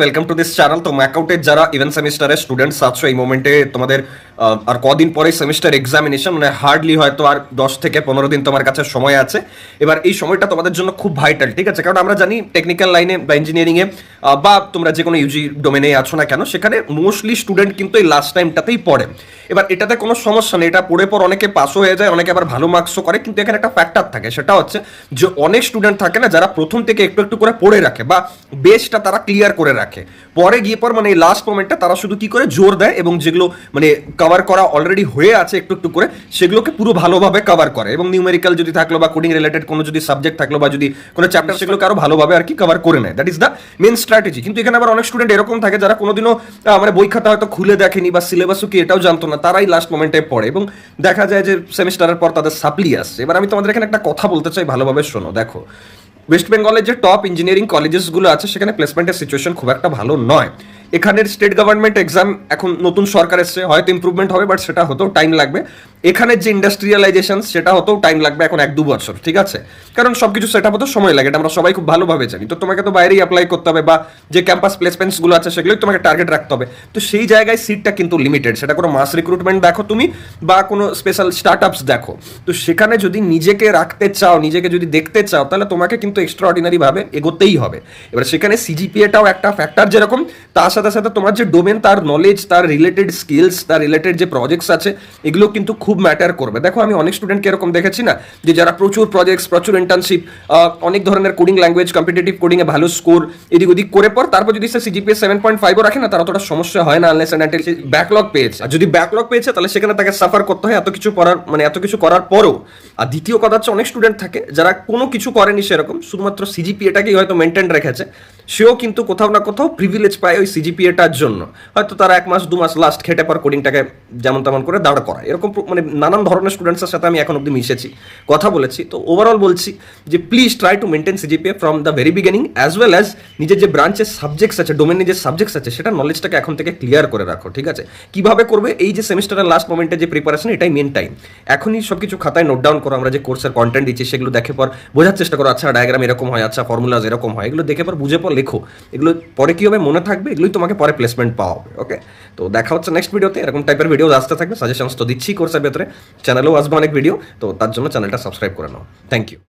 Welcome to this channel. তো ম্যাকআউটের যারা event সেমিস্টারের স্টুডেন্টস আছো, এই মোমেন্টে তোমাদের আর কদিন পরে সেমিস্টার এক্সামিনেশন, মানে হার্ডলি হয়তো আর 10 থেকে 15 দিন তোমার কাছে সময় আছে। এবার এই সময়টা তোমাদের জন্য খুব ভাইটাল, ঠিক আছে? কারণ আমরা জানি টেকনিক্যাল লাইনে বা ইঞ্জিনিয়ারিংয়ে বা তোমরা যে কোনো ইউজি ডোমেনে আছো না কেন, সেখানে মোস্টলি স্টুডেন্ট কিন্তু এই লাস্ট টাইমটাতেই পড়ে। এবার এটাতে কোনো সমস্যা নেই, এটা পড়ে পর অনেকে পাসও হয়ে যায়, অনেকে আবার ভালো মার্কসও করে। কিন্তু এখানে একটা ফ্যাক্টর থাকে, সেটা হচ্ছে যে অনেক স্টুডেন্ট থাকে না যারা প্রথম থেকে একটু একটু করে পড়ে রাখে বা বেসটা তারা ক্লিয়ার করে রাখে, পরে গিয়ে পর মানে এই লাস্ট মোমেন্টটা তারা শুধু কি করে জোর দেয় এবং যেগুলো মানে কভার করা অলরেডি হয়ে আছে একটু একটু করে সেগুলোকে পুরো ভালোভাবে কভার করে। এবং নিউমেরিক্যাল যদি থাকলো বা কোডিং রিলেটেড কোনো যদি সাবজেক্ট থাকলো বা যদি কোনো চ্যাপ্টার, সেগুলোকে আরো ভালোভাবে আর কি কভার করে নেয়। That is the main strategy. কিন্তু এখানে আবার অনেক স্টুডেন্ট এরকম থাকে যারা কোনোদিনও মানে বই খাতা হয়তো খুলে দেখেনি বা সিলেবাসও কি এটাও জানতো না, তারাই লাস্ট মোমেন্টে পড়ে এবং দেখা যায় যে সেমিস্টারের পর তাদের সাপ্লি আসছে। এবার আমি তোমাদের এখানে একটা কথা বলতে চাই, ভালোভাবে শোনো। দেখো, ওয়েস্ট বেঙ্গলের যে টপ ইঞ্জিনিয়ারিং কলেজেসগুলো আছে সেখানে প্লেসমেন্টের সিচুয়েশন খুব একটা ভালো নয়। এখানের স্টেট গভর্নমেন্ট এক্সাম, এখন নতুন সরকার এসছে, হয়তো ইম্প্রুভমেন্ট হবে, বাট সেটা হতেও টাইম লাগবে। এখানের যে ইন্ডাস্ট্রিয়ালাইজেশন সেটা হতেও টাইম লাগবে, এখন 1-2 বছর, ঠিক আছে? কারণ সব কিছু সেট আপ হতে সময় লাগে, এটা আমরা সবাই খুব ভালোভাবে জানি। তো তোমাকে তো বাইরেই অ্যাপ্লাই করতে হবে বা যে ক্যাম্পাস প্লেসমেন্টসগুলো আছে সেগুলোই তোমাকে টার্গেট রাখতে হবে। তো সেই জায়গায় সিটটা কিন্তু লিমিটেড, সেটা কোনো মাস রিক্রুটমেন্ট দেখো তুমি বা কোনো স্পেশাল স্টার্ট আপস দেখো। তো সেখানে যদি নিজেকে রাখতে চাও, নিজেকে যদি দেখতে চাও, তাহলে তোমাকে কিন্তু এক্সট্রা অর্ডিনারিভাবে এগোতেই হবে। এবার সেখানে সিজিপিএটাও একটা ফ্যাক্টর, যেরকম তার সাথে সাথে তোমার যে ডোমেন, তার নলেজ, তার রিলেটেড স্কিলস, তার রিলেটেড যে প্রজেক্টস আছে, এগুলো কিন্তু খুব ম্যাটার করবে। দেখো, আমি অনেক স্টুডেন্টকে এরকম দেখেছি না, যে যারা প্রচুর প্রজেক্টস, প্রচুর ইন্টার্নশিপ, অনেক ধরনের কোডিং ল্যাঙ্গুয়েজ, কম্পিটিটিভ কোডিংয়ে ভালো স্কোর এদিক ওদিক করে পর তারপর যদি সে সিজিপিএ 7.5ও রাখে না, তার অতটা সমস্যা হয় না, unless and until say backlog পেয়েছে। আর যদি ব্যাকলগ পেয়েছে তাহলে সেখানে তাকে সাফার করতে হয় এত কিছু করার পরও। আর দ্বিতীয় কথা হচ্ছে, অনেক স্টুডেন্ট থাকে যারা কোনো কিছু করেনি সেরকম, শুধুমাত্র সিজিপিএটাকেই হয়তো মেনটেন রেখেছে, সেও কিন্তু কোথাও না কোথাও প্রিভিলেজ পায় ওই সিজিপিএটার জন্য। হয়তো তারা 1 মাস 2 মাস লাস্ট খেটে পর কোডিংটাকে যেমন তেমন করে দাঁড় করায়। এরকম মানে নানান ধরনের স্টুডেন্টসের সাথে আমি এখন অব্দি মিশেছি, কথা বলেছি। তো ওভারঅল বলছি যে please try to maintain CGPA from the very beginning, as well as নিজের যে ব্রাঞ্চের সাবজেক্টস আছে, ডোমেনের যে সাবজেক্টস আছে, সেটা নলেজটাকে এখন থেকে ক্লিয়ার করে রাখো, ঠিক আছে? কিভাবে করবে? এই যে সেমিস্টারের লাস্ট মোমেন্টে যে প্রিপারেশন, এটাই মেন টাইম। এখনই সব কিছু খাতায় নোট ডাউন করো, আমরা যে কোর্সের কন্টেন্ট দিচ্ছি সেগুলো দেখে পর বোঝার চেষ্টা করো। আচ্ছা, ডায়াগ্রাম এরকম হয়, আচ্ছা ফর্মুলাজ এরকম হয়, এগুলো দেখে পর বুঝে পর লেখো। এগুলো পরে কি হবে মনে থাকবে, এগুলোই তোমাকে পরে প্লেসমেন্ট পাওয়া হবে। ওকে, তো দেখা হচ্ছে নেক্সট ভিডিওতে। এরকম টাইপের ভিডিও আসতে থাকবে, সাজেশনস তো দিচ্ছি কোর্সের ভেতরে, চ্যানেলেও আসবে অনেক ভিডিও। তো তার জন্য চ্যানেলটা সাবস্ক্রাইব করে নাও। Thank you.